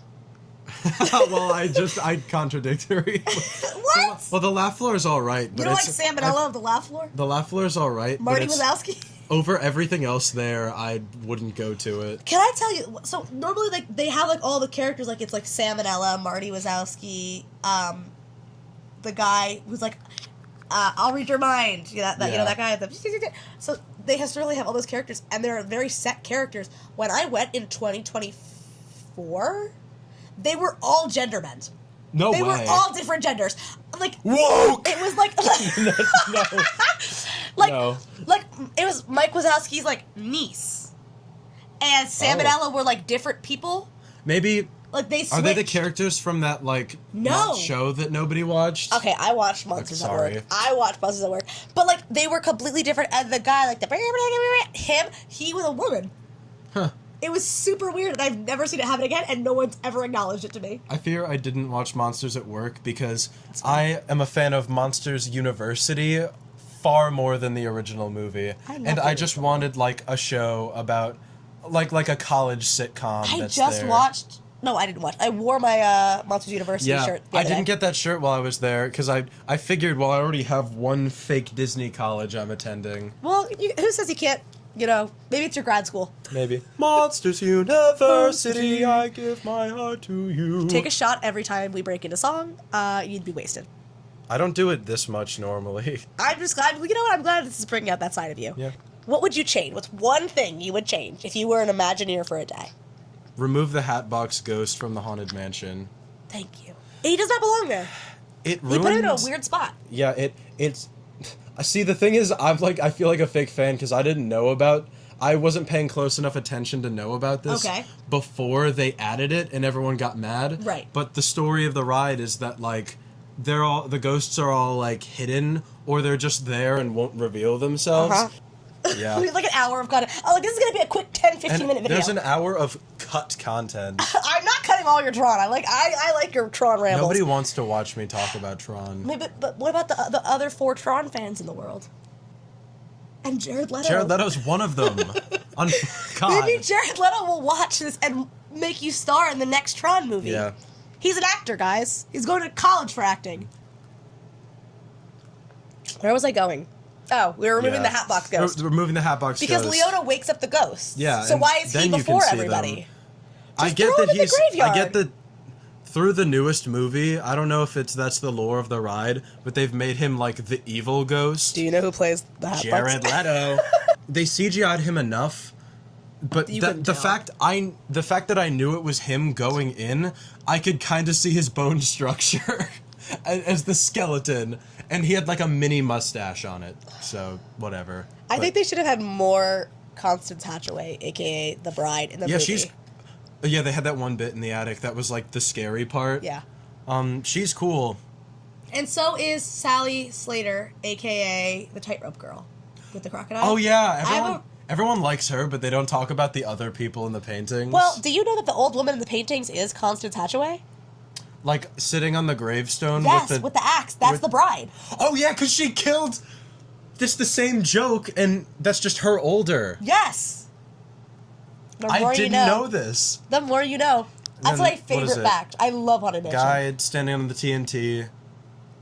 Well, I contradictory. What? Well, the laugh floor is all right. But you don't like Sam and Ella of the laugh floor? The laugh floor is all right. Marty Wazowski? Over everything else there, I wouldn't go to it. Can I tell you? So normally, like they have like all the characters, like it's like Sam and Ella, Marty Wazowski, the guy who's like, I'll read your mind. You know, that guy. So they historically have all those characters, and they're very set characters. When I went in 2024, they were all gender bent. No way. They were all different genders. Like woke. It was like no. Like it was Mike Wazowski's like niece, and Sam and Ella were like different people. Maybe. Like they switched. Are they the characters from that like show that nobody watched? Okay, I watched Monsters at Work. I watched Monsters at Work, but like they were completely different. And the guy, like he was a woman. Huh. It was super weird, and I've never seen it happen again, and no one's ever acknowledged it to me. I fear I didn't watch Monsters at Work because I am a fan of Monsters University far more than the original movie, and I just wanted like a show about like a college sitcom. Watched. No, I didn't watch. I wore my Monsters University shirt the other I didn't day. get that shirt while I was there because I figured, well, I already have one fake Disney college I'm attending. Well, who says you can't, maybe it's your grad school. Maybe. Monsters University, I give my heart to you. Take a shot every time we break into song. You'd be wasted. I don't do it this much normally. I'm just glad, I'm glad this is bringing out that side of you. Yeah. What would you change? What's one thing you would change if you were an Imagineer for a day? Remove the Hatbox Ghost from the Haunted Mansion. Thank you. He does not belong there. It ruins... He put him in a weird spot. Yeah, it's... See, the thing is, I feel like a fake fan because I didn't know about I wasn't paying close enough attention to know about this before they added it and everyone got mad. Right. But the story of the ride is that, like, the ghosts are all, like, hidden, or they're just there and won't reveal themselves. Yeah. We have like an hour of content. Oh, like, this is going to be a quick 10-15 minute video. There's an hour of cut content. I'm not cutting all your Tron. I like your Tron rambles. Nobody wants to watch me talk about Tron. Maybe, but what about the other 4 Tron fans in the world? And Jared Leto. Jared Leto's one of them. God. Maybe Jared Leto will watch this and make you star in the next Tron movie. Yeah. He's an actor, guys. He's going to college for acting. Where was I going? Oh, we were removing the Hatbox Ghost. We're removing the Hatbox Ghost. Because Leota wakes up the ghosts. Yeah. So why is he before everybody? I get that he's. I get that through the newest movie. I don't know if that's the lore of the ride, but they've made him like the evil ghost. Do you know who plays the Hatbox? Jared Leto. They CGI'd him enough, but the fact that I knew it was him going in, I could kind of see his bone structure as the skeleton. And he had, like, a mini mustache on it, so whatever. I think they should have had more Constance Hatchaway, a.k.a. the bride, in the movie. Yeah, they had that one bit in the attic that was, like, the scary part. Yeah. She's cool. And so is Sally Slater, a.k.a. the tightrope girl, with the crocodile. Oh, yeah, everyone likes her, but they don't talk about the other people in the paintings. Well, do you know that the old woman in the paintings is Constance Hatchaway? Like, sitting on the gravestone with the axe. That's the bride. Oh, yeah, because she killed... This the same joke, and that's just her older. Yes! I didn't know this. The more you know. That's my favorite fact. I love Haunted Mansion. Guy standing on the TNT.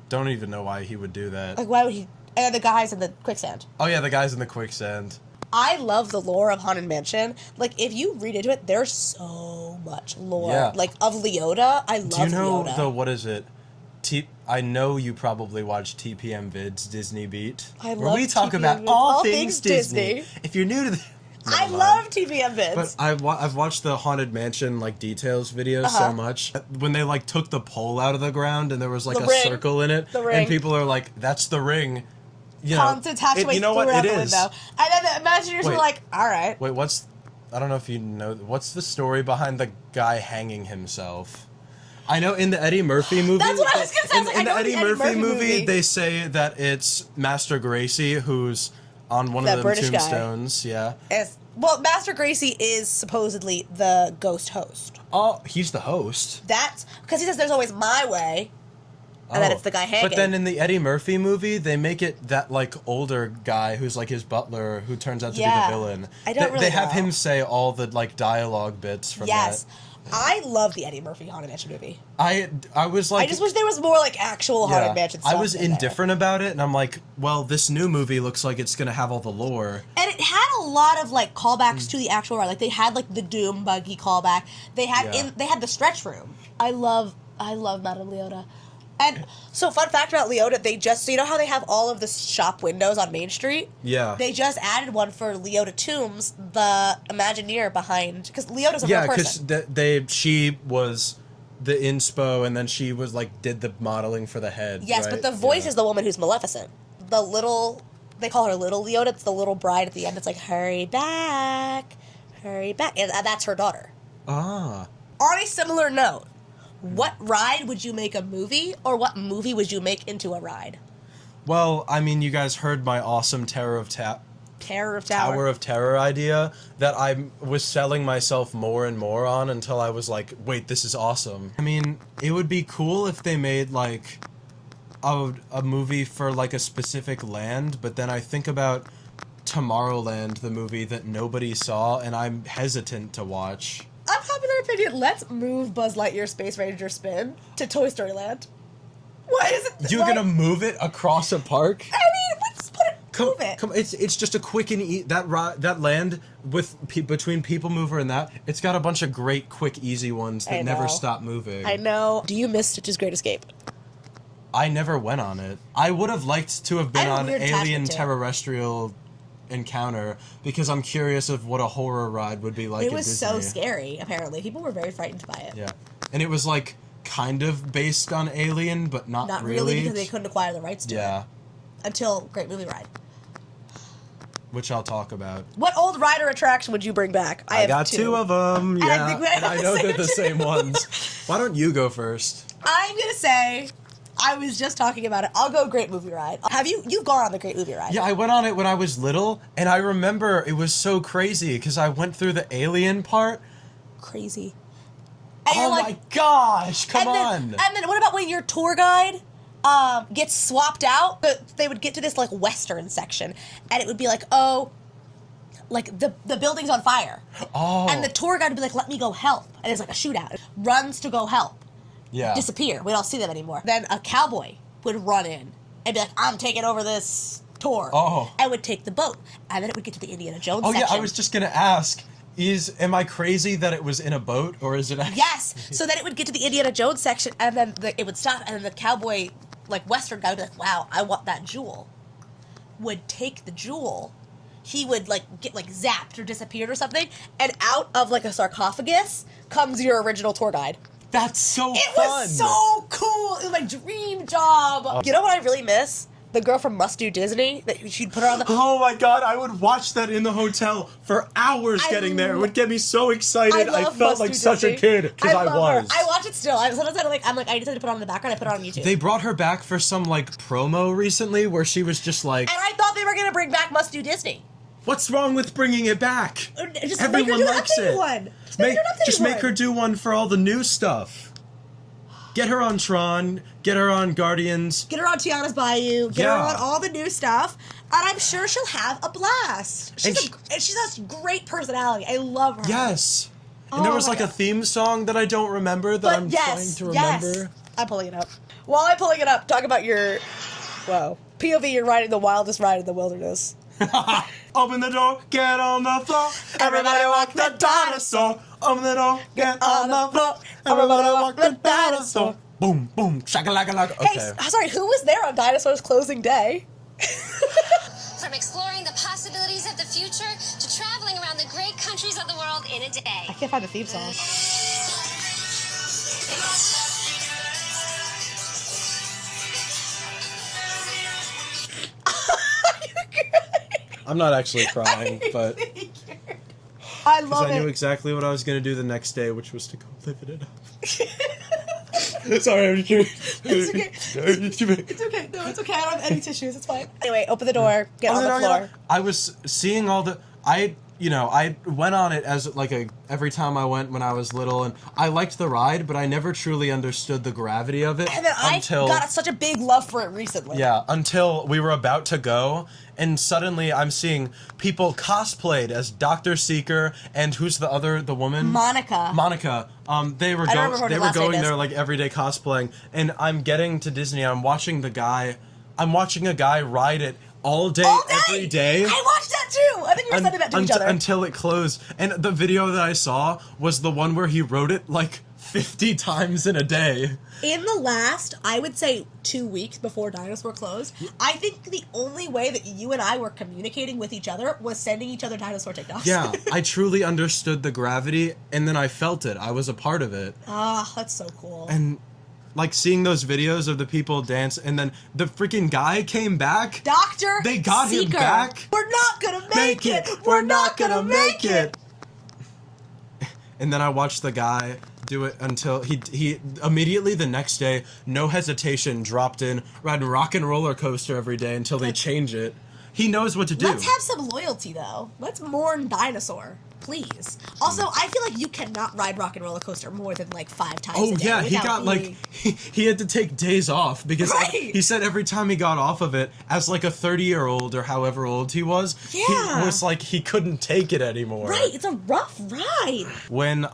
Don't even know why he would do that. Like, why would he... And the guys in the quicksand. Oh, yeah, the guys in the quicksand. I love the lore of Haunted Mansion. Like, if you read into it, there's so much lore. Yeah. Like, of Leota. I love Leota. Do you know what is it? I know you probably watch TPM Vids Disney Beat. I love where we talk TPM about Vids. all things Disney. If you're new to the... I love TPM Vids. But I've watched the Haunted Mansion, like, details videos so much. When they, like, took the pole out of the ground and there was, like, a circle in it. The ring. And people are like, that's the ring. You know, Constance Hatchaway you know what? out It the is. window. And then the Imagineers were like, all right. Wait, I don't know if you know, what's the story behind the guy hanging himself? I know in the Eddie Murphy movie... That's what I was going to say. In the Eddie Murphy movie, they say that it's Master Gracie who's on one of the British tombstones. Guy. Yeah. Well, Master Gracie is supposedly the ghost host. Oh, he's the host. That's... Because he says there's always my way. And then it's the guy hanging. But then in the Eddie Murphy movie, they make it that, like, older guy who's, like, his butler who turns out to be the villain. I don't really They have know. him say all the, like, dialogue bits from that. Yes. I love the Eddie Murphy Haunted Mansion movie. I was like... I just wish there was more, like, actual Haunted Mansion stuff I was indifferent about it, and I'm like, well, this new movie looks like it's going to have all the lore. And it had a lot of, like, callbacks to the actual ride. Like, they had, like, the Doom buggy callback. They had they had the stretch room. I love Madame Leota. And so, fun fact about Leota, so you know how they have all of the shop windows on Main Street? Yeah. They just added one for Leota Toombs, the Imagineer behind, because Leota's a real person. Yeah, because she was the inspo, and then she was, like, did the modeling for the head. Yes, right? but the voice is the woman who's Maleficent. The little, they call her Little Leota, it's the little bride at the end. It's like, hurry back, and that's her daughter. Ah. On a similar note, what ride would you make a movie, or what movie would you make into a ride? Well, I mean, you guys heard my awesome Tower of Terror idea that I was selling myself more and more on until I was like, wait, this is awesome. I mean, it would be cool if they made, like, a movie for, like, a specific land, but then I think about Tomorrowland, the movie that nobody saw, and I'm hesitant to watch. Unpopular opinion, let's move Buzz Lightyear Space Ranger Spin to Toy Story Land. Why is it... You're gonna move it across a park? I mean, let's move it. Come, it's just a quick and easy... That land, between People Mover and that, it's got a bunch of great, quick, easy ones that never stop moving. I know. Do you miss Stitch's Great Escape? I never went on it. I would have liked to have been on Alien Terrestrial Encounter, because I'm curious of what a horror ride would be like. It was so scary, apparently. People were very frightened by it. Yeah. And it was, like, kind of based on Alien, but not really. Not really, because they couldn't acquire the rights to it. Until Great Movie Ride. which I'll talk about. What old ride or attraction would you bring back? I got two of them, I yeah, think we and have I the know same they're the same ones. Why don't you go first? I'm gonna say, I was just talking about it. I'll go Great Movie Ride. You've gone on the Great Movie Ride? Yeah, I went on it when I was little, and I remember it was so crazy because I went through the alien part. Crazy. And Oh my gosh, come on. And then what about when your tour guide gets swapped out? They would get to this like Western section, and it would be like, oh, like the building's on fire. Oh. And the tour guide would be like, let me go help. And it's like a shootout. Runs to go help. Yeah. Disappear. We don't see them anymore. Then a cowboy would run in and be like, I'm taking over this tour. Oh. And would take the boat. And then it would get to the Indiana Jones Oh section. yeah, I was just gonna ask. Am I crazy that it was in a boat, or is it actually... Yes! So then it would get to the Indiana Jones section, and then it would stop, and then the cowboy, like, Western guy would be like, wow, I want that jewel. Would take the jewel. He would, like, get, like, zapped or disappeared or something, and out of, like, a sarcophagus comes your original tour guide. That's so It fun! was so cool! It was my dream job! You know what I really miss? The girl from Must Do Disney, that she'd put her on the... Oh my god, I would watch that in the hotel for hours getting there. It would get me so excited. I felt like such a kid, because I love was. her. I watch it still. Sometimes I decided to put it on in the background, I put it on YouTube. They brought her back for some, like, promo recently where she was just like... And I thought they were going to bring back Must Do Disney. What's wrong with bringing it back? Just Everyone make her do likes an updated it. one. Just make her do one for all the new stuff. Get her on Tron. Get her on Guardians. Get her on Tiana's Bayou. Get her Yeah. on all the new stuff. And I'm sure she'll have a blast. She has a great personality. I love her. Yes. And there was my like a God. theme song that I don't remember that I'm trying to remember. Yes. I'm pulling it up. While I'm pulling it up, talk about your, POV, you're riding the wildest ride in the wilderness. Open the door, get on the floor. Everybody walk the dinosaur. Open the door, get on the floor. Everybody walk the dinosaur. Boom, boom, shakalaka. Okay. Hey, sorry, who was there on Dinosaur's closing day? From exploring the possibilities of the future to traveling around the great countries of the world in a day. I can't find the theme song. I'm not actually crying, but I love I knew it. exactly what I was going to do the next day, which was to go live it up. Sorry, I'm kidding. It's okay. It's okay. No, it's okay. I don't have any tissues. It's fine. Anyway, open the door. Get on the floor. I was seeing all the... I went on it as like every time I went when I was little, and I liked the ride, but I never truly understood the gravity of it And then I got such a big love for it recently. Yeah, until we were about to go, and suddenly I'm seeing people cosplayed as Dr. Seeker and who's the woman? Monica. Monica. They were going there like everyday cosplaying, and I'm getting to Disney. I'm watching a guy ride it all day, every day. I watched that too. I think we were sending that to each other. Until it closed. And the video that I saw was the one where he rode it like 50 times in a day. In the last, I would say 2 weeks before Dinosaur closed, I think the only way that you and I were communicating with each other was sending each other Dinosaur TikToks. Yeah, I truly understood the gravity, and then I felt it. I was a part of it. Ah, that's so cool. And like seeing those videos of the people dance, and then the freaking guy came back. Dr. They got Seeker. him back. We're not gonna make it. We're not gonna make it. And then I watched the guy do it until he immediately the next day, no hesitation, dropped in, riding rock and roller coaster every day until they change it. He knows what to do. Let's have some loyalty, though. Let's mourn Dinosaur, please. Also, I feel like you cannot ride rock and roller coaster more than like 5 times a day. Yeah, he got like he had to take days off because he said every time he got off of it, as like a 30-year-old or however old he was, he was like he couldn't take it anymore. Right, it's a rough ride. When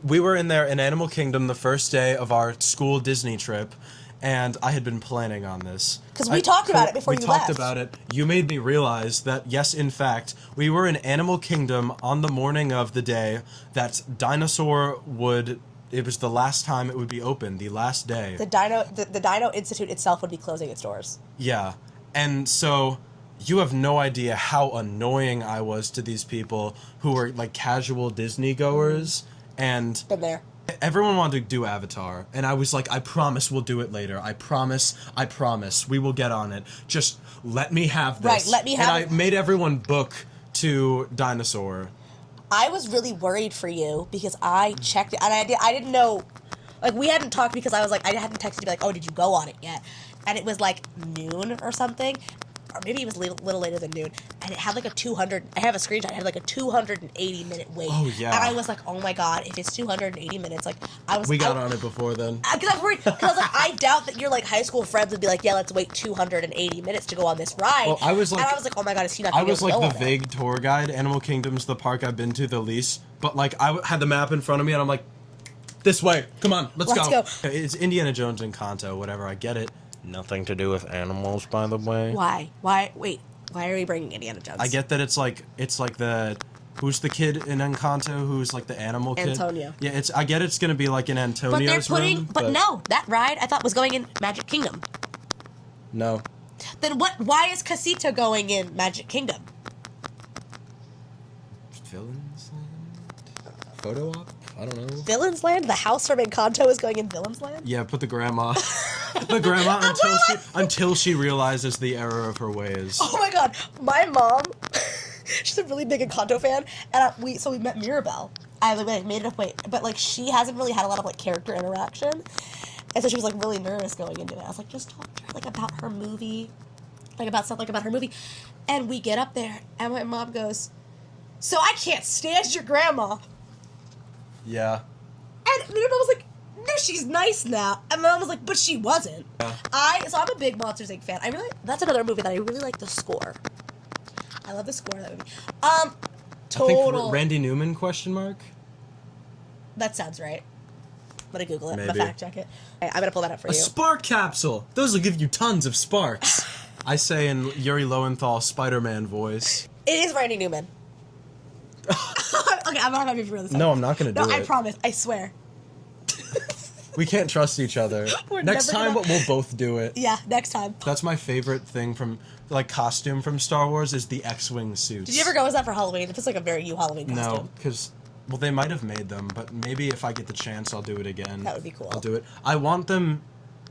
we were in there in Animal Kingdom the first day of our school Disney trip, and I had been planning on this. Because we talked about it before you left. We talked about it. You made me realize that, yes, in fact, we were in Animal Kingdom on the morning of the day that Dinosaur would... It was the last time it would be open, the last day. The Dino Institute itself would be closing its doors. Yeah. And so... You have no idea how annoying I was to these people who were, like, casual Disney goers, and... Been there. Everyone wanted to do Avatar, and I was like, I promise we'll do it later. I promise, we will get on it. Just let me have this. Right, let me have And it. I made everyone book to Dinosaur. I was really worried for you because I checked it, and I didn't know, like, we hadn't talked because I was like, I hadn't texted you, like, oh, did you go on it yet? And it was like noon or something, or maybe it was a little later than noon, and it had like I have a screenshot, it had like a 280-minute wait. Oh, yeah. And I was like, oh my god, if it's 280 minutes, like, We got on it before then. Because I was worried, because I was like, I doubt that your, like, high school friends would be like, yeah, let's wait 280 minutes to go on this ride. Well, I was like, oh my god, is he not I going to was go like on the it? vague tour guide. Animal Kingdom's the park I've been to the least, but like I had the map in front of me, and I'm like, this way, come on, let's go. It's Indiana Jones and Kanto, whatever. I get it. Nothing to do with animals, by the way. Why? Wait, why are we bringing Indiana Jones? I get that it's like the who's the kid in Encanto who's like the animal kid? Antonio. Yeah, I get it's gonna be like in Antonio's room. But no, that ride I thought was going in Magic Kingdom. No. Then what? Why is Casita going in Magic Kingdom? Villains Land? Photo op? I don't know. Villains Land? The house from Encanto is going in Villains Land? Yeah, put the grandma. The grandma until she realizes the error of her ways. Oh my god, my mom, she's a really big Encanto fan, and we met Mirabelle. I like, made it up, but like she hasn't really had a lot of like character interaction, and so she was like really nervous going into it. I was like, just talk to her like about her movie, like about stuff like about her movie, and we get up there, and my mom goes, "So I can't stand your grandma." Yeah. And Mirabelle was like, no, she's nice now. And my mom was like, but she wasn't. Yeah. So I'm a big Monsters Inc. fan. That's another movie that I really like the score. I love the score of that movie. Total. I think Randy Newman, question mark? That sounds right. I'm gonna Google it. I'm Maybe. gonna fact check it. I'm gonna pull that up for A you. spark capsule! Those will give you tons of sparks. I say in Yuri Lowenthal Spider-Man voice. It is Randy Newman. Okay, I'm not happy for this. No, I'm not gonna do No, it. I promise. I swear. We can't trust each other. We're Next never time, gonna- we'll both do it. Yeah, next time. That's my favorite thing from, like, costume from Star Wars is the X-Wing suits. Did you ever go as that for Halloween? If it's like a very you Halloween costume. No, because, well, they might have made them, but maybe if I get the chance, I'll do it again. That would be cool. I'll do it. I want them,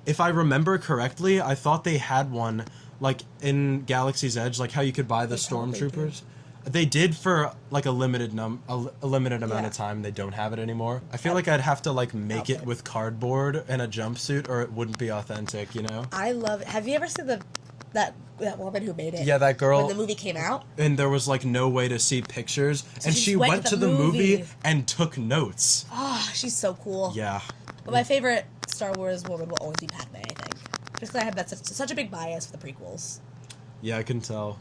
if I remember correctly, I thought they had one, like, in Galaxy's Edge, like how you could buy the They probably Stormtroopers. They did for, like, a limited amount Yeah. of time. They don't have it anymore. I feel like I'd have to, like, make it Outfit. with cardboard and a jumpsuit, or it wouldn't be authentic, you know? I love it. Have you ever seen that woman who made it? Yeah, that girl. When the movie came out? And there was, like, no way to see pictures. So and she she just went to the movie movie. and took notes. Oh, she's so cool. Yeah. But my favorite Star Wars woman will always be Padme, I think. Just because I have such a big bias for the prequels. Yeah, I can tell.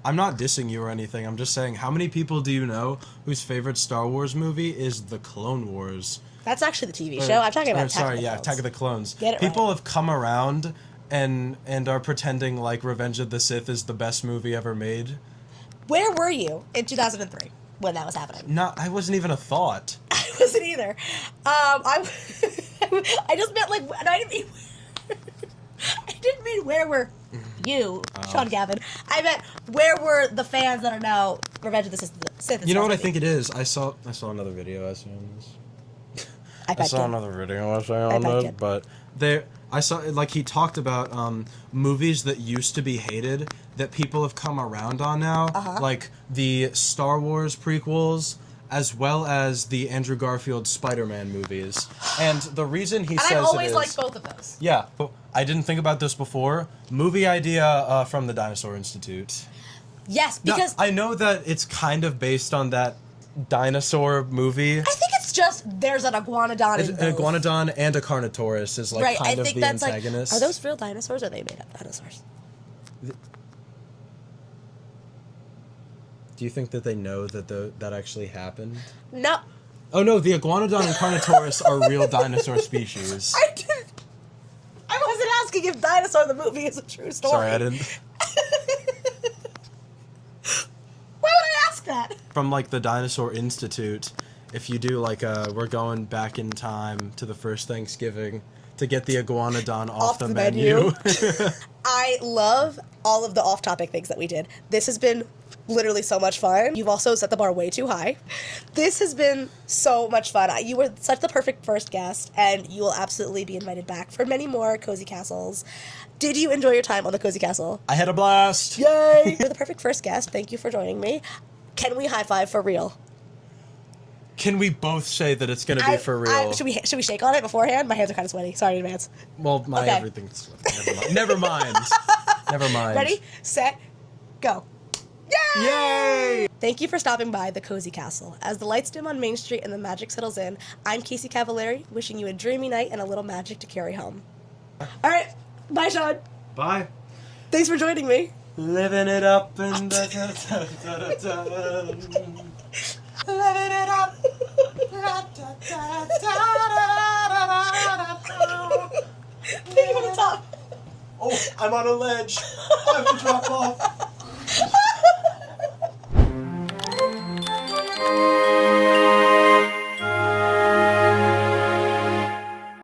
I'm not dissing you or anything. I'm just saying, how many people do you know whose favorite Star Wars movie is The Clone Wars? That's actually the TV show. I'm talking about Attack Sorry, of the yeah, Clones. Attack of the Clones. Get it People right. have come around and are pretending like Revenge of the Sith is the best movie ever made. Where were you in 2003 when that was happening? I wasn't even a thought. I wasn't either. I just meant like I didn't mean where were you, Sean Gavin. I meant where were the fans that are now Revenge of the Sith. You know what I think it is? I saw another video essay on this. I saw another video essay on bet this, you. but I saw, like, he talked about movies that used to be hated that people have come around on now, like the Star Wars prequels, as well as the Andrew Garfield Spider-Man movies. And the reason he says I always it is, liked both of those. yeah, I didn't think about this before. Movie idea from the Dinosaur Institute. Yes, Now, because I know that it's kind of based on that dinosaur movie. I think it's just there's an iguanodon in An both. iguanodon and a Carnotaurus is, like, Right, kind I of think the that's antagonist. like, are those real dinosaurs or are they made up dinosaurs? Do you think that they know that that actually happened? No, Oh no, the iguanodon and Carnotaurus are real dinosaur species. I didn't. I wasn't asking if Dinosaur the movie is a true story. Sorry, I didn't. Why would I ask that? From, like, the Dinosaur Institute, if you do, like, we're going back in time to the first Thanksgiving to get the iguanodon off the menu. I love all of the off-topic things that we did. This has been literally so much fun. You've also set the bar way too high. This has been so much fun. You were such the perfect first guest, and you will absolutely be invited back for many more Cozy Castles. Did you enjoy your time on the Cozy Castle? I had a blast. Yay! You're the perfect first guest. Thank you for joining me. Can we high five for real? Can we both say that it's going to be for real? Should we shake on it beforehand? My hands are kind of sweaty. Sorry in advance. Well, my Okay. everything's... Never mind. Never mind. Ready, set, go. Yay! Yay! Thank you for stopping by the Cozy Castle. As the lights dim on Main Street and the magic settles in, I'm Casey Cavallari, wishing you a dreamy night and a little magic to carry home. All right, bye, Sean. Bye. Thanks for joining me. Living it up and Living it up. Leave it at the top. Oh, I'm on a ledge. I have to drop off.